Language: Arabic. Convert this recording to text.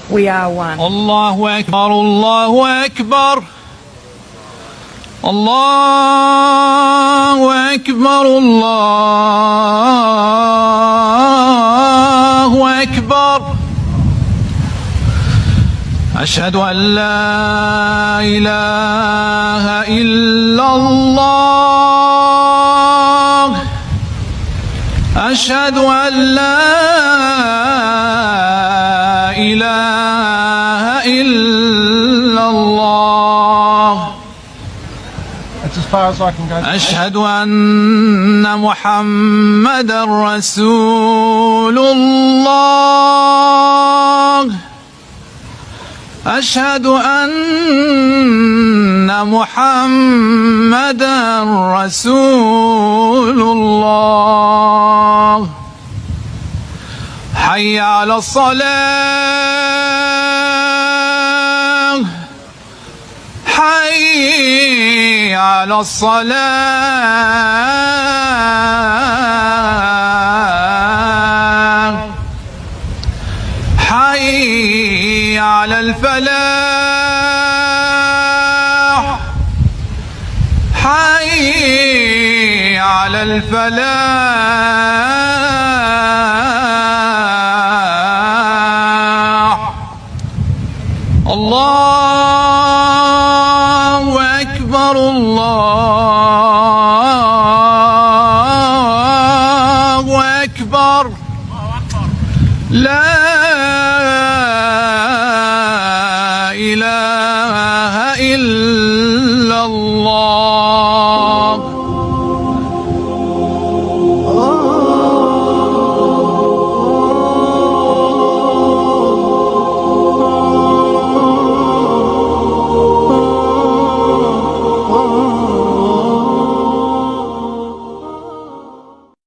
We are one. الله أكبر الله أكبر الله أكبر الله أكبر. أشهد أن لا إله إلا الله أشهد أن لا إله إلا الله أشهد أن محمدا رسول الله أشهد أن محمدا رسول الله. حي على الصلاة حي على الصلاة حي على الفلاح حي على الفلاح. الله أكبر الله